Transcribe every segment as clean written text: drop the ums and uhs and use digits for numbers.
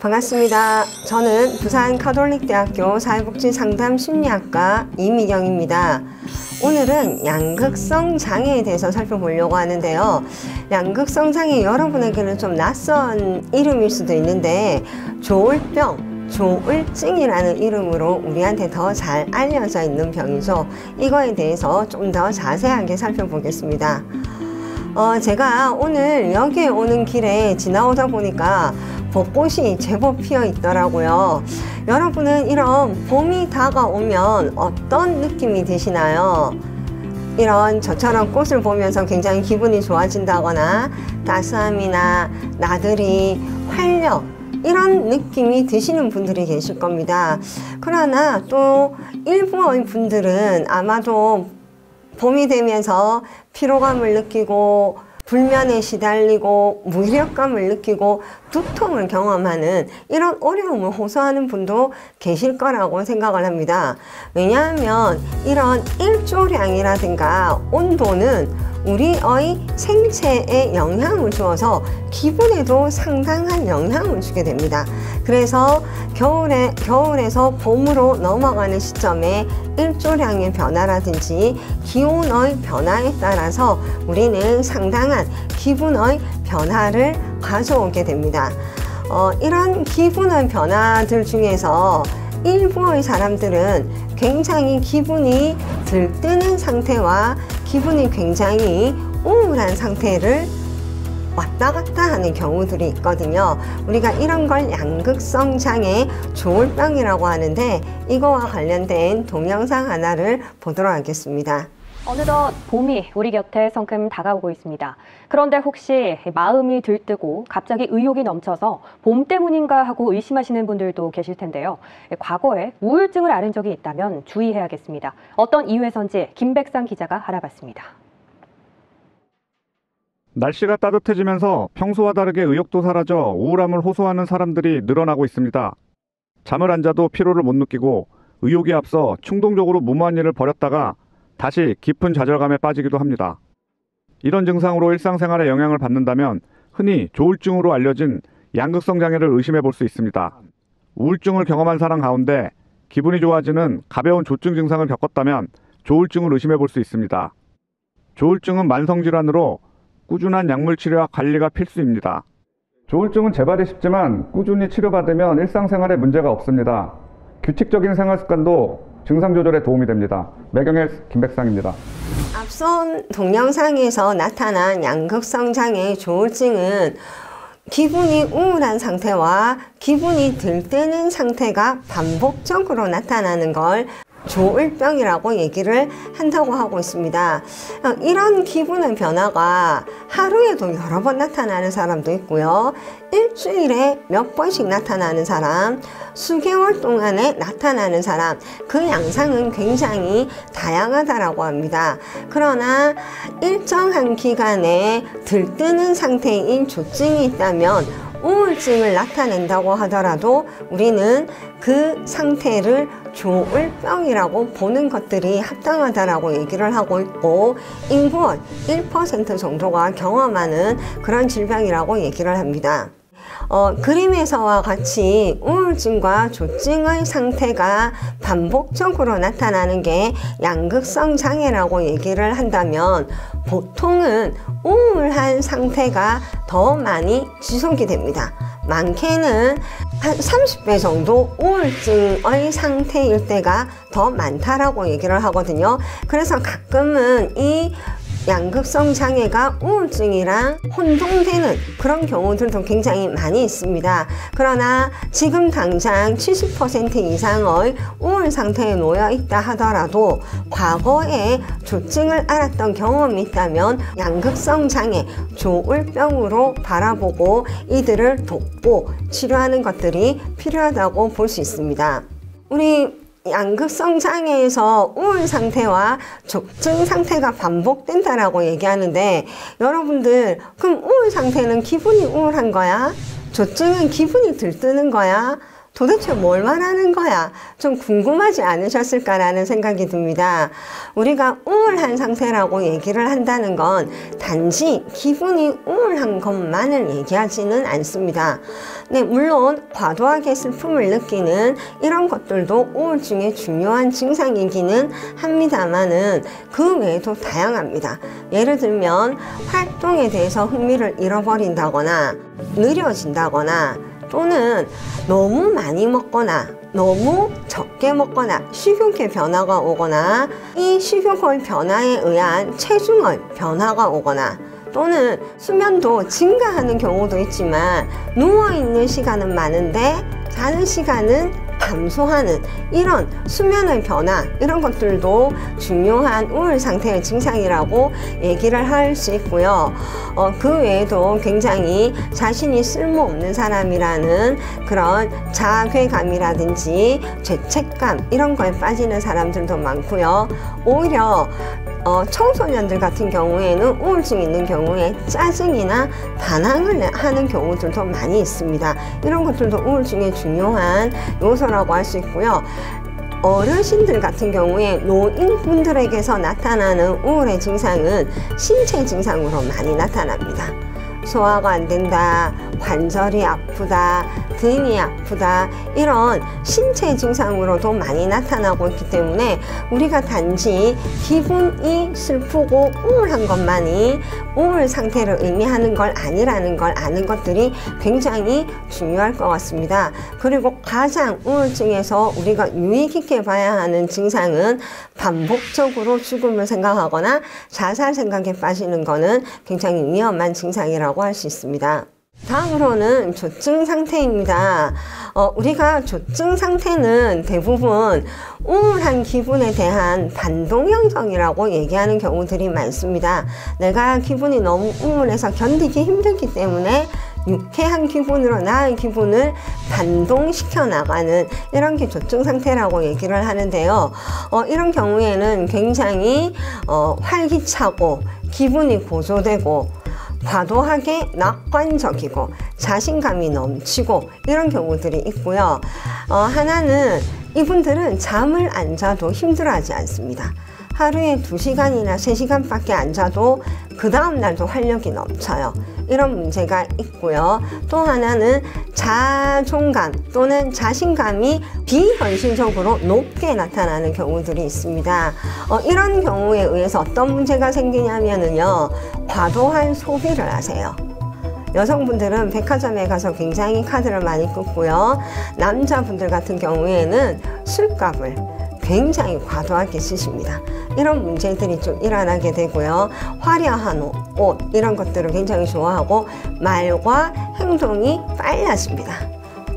반갑습니다. 저는 부산 카톨릭대학교 사회복지상담심리학과 이미경입니다. 오늘은 양극성 장애에 대해서 살펴보려고 하는데요. 양극성 장애 여러분에게는 좀 낯선 이름일 수도 있는데 조울병, 조울증이라는 이름으로 우리한테 더 잘 알려져 있는 병이죠. 이거에 대해서 좀 더 자세하게 살펴보겠습니다. 제가 오늘 여기에 오는 길에 지나오다 보니까 벚꽃이 제법 피어 있더라고요. 여러분은 이런 봄이 다가오면 어떤 느낌이 드시나요? 이런 저처럼 꽃을 보면서 굉장히 기분이 좋아진다거나 따스함이나 나들이, 활력 이런 느낌이 드시는 분들이 계실 겁니다. 그러나 또 일부의 분들은 아마도 봄이 되면서 피로감을 느끼고 불면에 시달리고 무력감을 느끼고 두통을 경험하는 이런 어려움을 호소하는 분도 계실 거라고 생각을 합니다. 왜냐하면 이런 일조량이라든가 온도는 우리의 생체에 영향을 주어서 기분에도 상당한 영향을 주게 됩니다. 그래서 겨울에서 봄으로 넘어가는 시점에 일조량의 변화라든지 기온의 변화에 따라서 우리는 상당한 기분의 변화를 가져오게 됩니다. 이런 기분의 변화들 중에서 일부의 사람들은 굉장히 기분이 들뜨는 상태와 기분이 굉장히 우울한 상태를 왔다 갔다 하는 경우들이 있거든요. 우리가 이런 걸 양극성 장애 조울병이라고 하는데 이거와 관련된 동영상 하나를 보도록 하겠습니다. 어느덧 봄이 우리 곁에 성큼 다가오고 있습니다. 그런데 혹시 마음이 들뜨고 갑자기 의욕이 넘쳐서 봄 때문인가 하고 의심하시는 분들도 계실 텐데요. 과거에 우울증을 앓은 적이 있다면 주의해야겠습니다. 어떤 이유에선지 김백상 기자가 알아봤습니다. 날씨가 따뜻해지면서 평소와 다르게 의욕도 사라져 우울함을 호소하는 사람들이 늘어나고 있습니다. 잠을 안 자도 피로를 못 느끼고 의욕이 앞서 충동적으로 무모한 일을 벌였다가 다시 깊은 좌절감에 빠지기도 합니다. 이런 증상으로 일상생활에 영향을 받는다면 흔히 조울증으로 알려진 양극성 장애를 의심해 볼 수 있습니다. 우울증을 경험한 사람 가운데 기분이 좋아지는 가벼운 조증 증상을 겪었다면 조울증을 의심해 볼 수 있습니다. 조울증은 만성질환으로 꾸준한 약물 치료와 관리가 필수입니다. 조울증은 재발이 쉽지만 꾸준히 치료받으면 일상생활에 문제가 없습니다. 규칙적인 생활 습관도 증상 조절에 도움이 됩니다. 매경헬스 김백상입니다. 앞선 동영상에서 나타난 양극성 장애 조울증은 기분이 우울한 상태와 기분이 들뜨는 상태가 반복적으로 나타나는 걸 조울병이라고 얘기를 한다고 하고 있습니다. 이런 기분의 변화가 하루에도 여러 번 나타나는 사람도 있고요. 일주일에 몇 번씩 나타나는 사람, 수개월 동안에 나타나는 사람, 그 양상은 굉장히 다양하다라고 합니다. 그러나 일정한 기간에 들뜨는 상태인 조증이 있다면 우울증을 나타낸다고 하더라도 우리는 그 상태를 조울병이라고 보는 것들이 합당하다라고 얘기를 하고 있고 인구의 1% 정도가 경험하는 그런 질병이라고 얘기를 합니다. 그림에서와 같이 우울증과 조증의 상태가 반복적으로 나타나는 게 양극성 장애라고 얘기를 한다면 보통은 우울한 상태가 더 많이 지속이 됩니다. 많게는 한 30배 정도 우울증의 상태일 때가 더 많다라고 얘기를 하거든요. 그래서 가끔은 이 양극성 장애가 우울증이랑 혼동되는 그런 경우들도 굉장히 많이 있습니다. 그러나 지금 당장 70% 이상의 우울 상태에 놓여 있다 하더라도 과거에 조증을 앓았던 경험이 있다면 양극성 장애, 조울병으로 바라보고 이들을 돕고 치료하는 것들이 필요하다고 볼 수 있습니다. 우리 양극성 장애에서 우울 상태와 조증 상태가 반복된다라고 얘기하는데 여러분들 그럼 우울 상태는 기분이 우울한 거야? 조증은 기분이 들뜨는 거야? 도대체 뭘 말하는 거야? 좀 궁금하지 않으셨을까라는 생각이 듭니다. 우리가 우울한 상태라고 얘기를 한다는 건 단지 기분이 우울한 것만을 얘기하지는 않습니다. 네, 물론 과도하게 슬픔을 느끼는 이런 것들도 우울증의 중요한 증상이기는 합니다만은 그 외에도 다양합니다. 예를 들면 활동에 대해서 흥미를 잃어버린다거나 느려진다거나 또는 너무 많이 먹거나 너무 적게 먹거나 식욕의 변화가 오거나 이 식욕의 변화에 의한 체중의 변화가 오거나 또는 수면도 증가하는 경우도 있지만 누워있는 시간은 많은데 자는 시간은 감소하는 이런 수면의 변화 이런 것들도 중요한 우울 상태의 증상이라고 얘기를 할 수 있고요. 그 외에도 굉장히 자신이 쓸모없는 사람이라는 그런 자괴감이라든지 죄책감 이런 거에 빠지는 사람들도 많고요. 오히려 청소년들 같은 경우에는 우울증이 있는 경우에 짜증이나 반항을 하는 경우들도 많이 있습니다. 이런 것들도 우울증의 중요한 요소라고 할 수 있고요. 어르신들 같은 경우에 노인분들에게서 나타나는 우울의 증상은 신체 증상으로 많이 나타납니다. 소화가 안 된다, 관절이 아프다, 등이 아프다 이런 신체 증상으로도 많이 나타나고 있기 때문에 우리가 단지 기분이 슬프고 우울한 것만이 우울 상태를 의미하는 걸 아니라는 걸 아는 것들이 굉장히 중요할 것 같습니다. 그리고 가장 우울증에서 우리가 유의 깊게 봐야 하는 증상은 반복적으로 죽음을 생각하거나 자살 생각에 빠지는 것은 굉장히 위험한 증상이라고 할 수 있습니다. 다음으로는 조증 상태입니다. 우리가 조증 상태는 대부분 우울한 기분에 대한 반동 형성이라고 얘기하는 경우들이 많습니다. 내가 기분이 너무 우울해서 견디기 힘들기 때문에 유쾌한 기분으로 나의 기분을 반동시켜 나가는 이런 게 조증 상태라고 얘기를 하는데요. 이런 경우에는 굉장히 활기차고 기분이 고조되고 과도하게 낙관적이고 자신감이 넘치고 이런 경우들이 있고요. 하나는 이분들은 잠을 안 자도 힘들어하지 않습니다. 하루에 2시간이나 3시간밖에 안 자도 그 다음 날도 활력이 넘쳐요. 이런 문제가 있고요. 또 하나는 자존감 또는 자신감이 비현실적으로 높게 나타나는 경우들이 있습니다. 이런 경우에 의해서 어떤 문제가 생기냐면요. 과도한 소비를 하세요. 여성분들은 백화점에 가서 굉장히 카드를 많이 끊고요. 남자분들 같은 경우에는 술값을 굉장히 과도하게 쓰십니다. 이런 문제들이 좀 일어나게 되고요. 화려한 옷 이런 것들을 굉장히 좋아하고 말과 행동이 빨라집니다.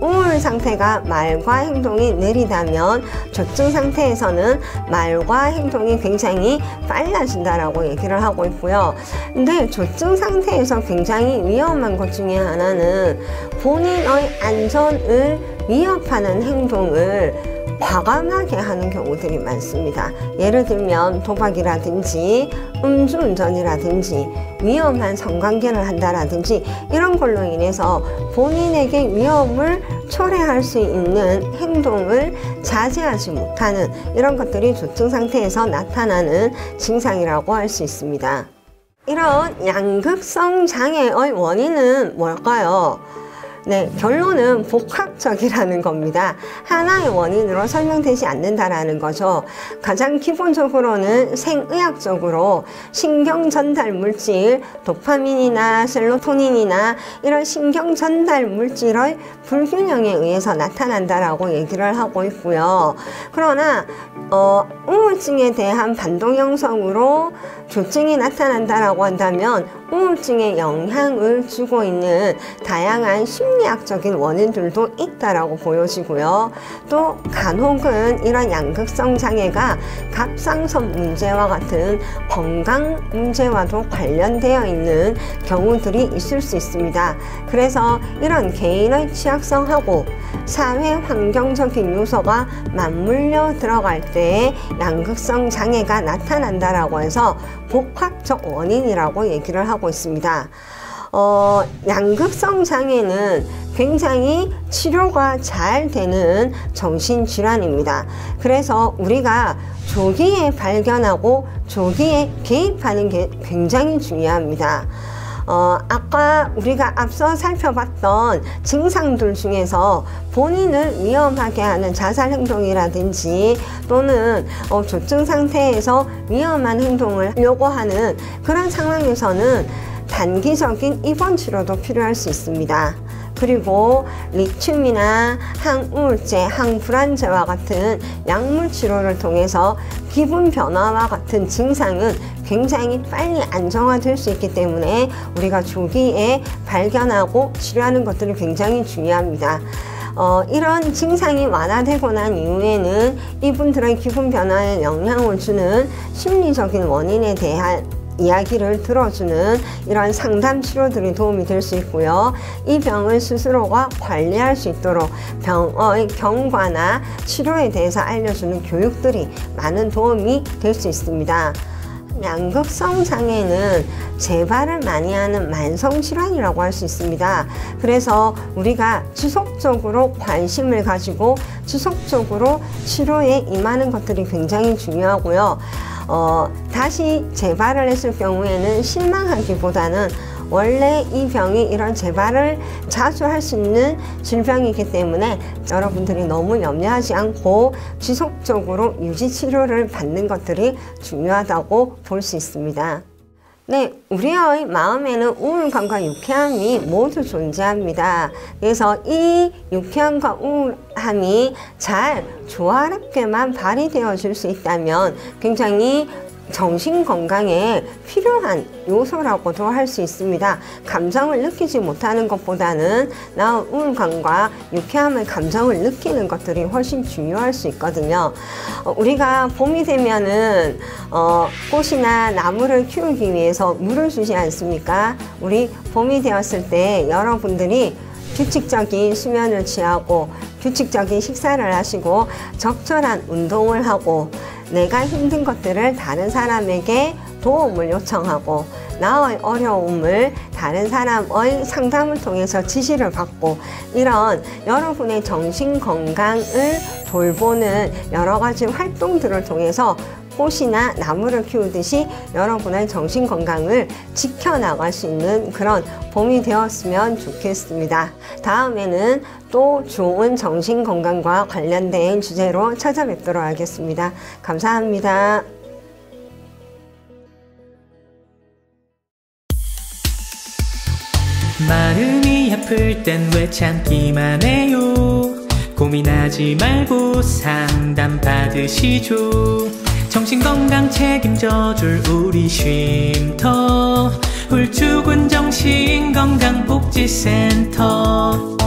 우울 상태가 말과 행동이 느리다면 조증 상태에서는 말과 행동이 굉장히 빨라진다라고 얘기를 하고 있고요. 근데 조증 상태에서 굉장히 위험한 것 중에 하나는 본인의 안전을 위협하는 행동을 과감하게 하는 경우들이 많습니다. 예를 들면 도박이라든지 음주운전이라든지 위험한 성관계를 한다라든지 이런 걸로 인해서 본인에게 위험을 초래할 수 있는 행동을 자제하지 못하는 이런 것들이 조증 상태에서 나타나는 증상이라고 할 수 있습니다. 이런 양극성 장애의 원인은 뭘까요? 네, 결론은 복합적이라는 겁니다. 하나의 원인으로 설명되지 않는다라는 거죠. 가장 기본적으로는 생의학적으로 신경 전달 물질, 도파민이나 셀로토닌이나 이런 신경 전달 물질의 불균형에 의해서 나타난다라고 얘기를 하고 있고요. 그러나 우울증에 대한 반동 형성으로 조증이 나타난다라고 한다면 우울증에 영향을 주고 있는 다양한 심리학적인 원인들도 있다라고 보여지고요. 또 간혹은 이런 양극성 장애가 갑상선 문제와 같은 건강 문제와도 관련되어 있는 경우들이 있을 수 있습니다. 그래서 이런 개인의 취약성하고 사회 환경적인 요소가 맞물려 들어갈 때 양극성 장애가 나타난다라고 해서 복합적 원인이라고 얘기를 하고 있습니다. 양극성 장애는 굉장히 치료가 잘 되는 정신질환입니다. 그래서 우리가 조기에 발견하고 조기에 개입하는 게 굉장히 중요합니다. 아까 우리가 앞서 살펴봤던 증상들 중에서 본인을 위험하게 하는 자살 행동이라든지 또는 조증 상태에서 위험한 행동을 요구하는 그런 상황에서는 단기적인 입원 치료도 필요할 수 있습니다. 그리고 리튬이나 항우울제, 항불안제와 같은 약물 치료를 통해서 기분 변화와 같은 증상은 굉장히 빨리 안정화될 수 있기 때문에 우리가 조기에 발견하고 치료하는 것들이 굉장히 중요합니다. 이런 증상이 완화되고 난 이후에는 이분들의 기분 변화에 영향을 주는 심리적인 원인에 대한 이야기를 들어주는 이런 상담 치료들이 도움이 될 수 있고요. 이 병을 스스로가 관리할 수 있도록 병의 경과나 치료에 대해서 알려주는 교육들이 많은 도움이 될 수 있습니다. 양극성 장애는 재발을 많이 하는 만성 질환이라고 할 수 있습니다. 그래서 우리가 지속적으로 관심을 가지고 지속적으로 치료에 임하는 것들이 굉장히 중요하고요. 다시 재발을 했을 경우에는 실망하기보다는 원래 이 병이 이런 재발을 자주 할 수 있는 질병이기 때문에 여러분들이 너무 염려하지 않고 지속적으로 유지치료를 받는 것들이 중요하다고 볼 수 있습니다. 네, 우리의 마음에는 우울감과 유쾌함이 모두 존재합니다. 그래서 이 유쾌함과 우울함이 잘 조화롭게만 발휘되어질 수 있다면 굉장히 정신건강에 필요한 요소라고도 할 수 있습니다. 감정을 느끼지 못하는 것보다는 나의 우울감과 유쾌함의 감정을 느끼는 것들이 훨씬 중요할 수 있거든요. 우리가 봄이 되면은 꽃이나 나무를 키우기 위해서 물을 주지 않습니까? 우리 봄이 되었을 때 여러분들이 규칙적인 수면을 취하고 규칙적인 식사를 하시고 적절한 운동을 하고 내가 힘든 것들을 다른 사람에게 도움을 요청하고 나의 어려움을 다른 사람의 상담을 통해서 지시를 받고 이런 여러분의 정신 건강을 돌보는 여러 가지 활동들을 통해서 꽃이나 나무를 키우듯이 여러분의 정신 건강을 지켜나갈 수 있는 그런 봄이 되었으면 좋겠습니다. 다음에는 또 좋은 정신 건강과 관련된 주제로 찾아뵙도록 하겠습니다. 감사합니다. 마음이 아플 땐 왜 참기만 해요. 고민하지 말고 상담 받으시죠. 정신건강 책임져줄 우리 쉼터 훌쭉은 정신건강복지센터.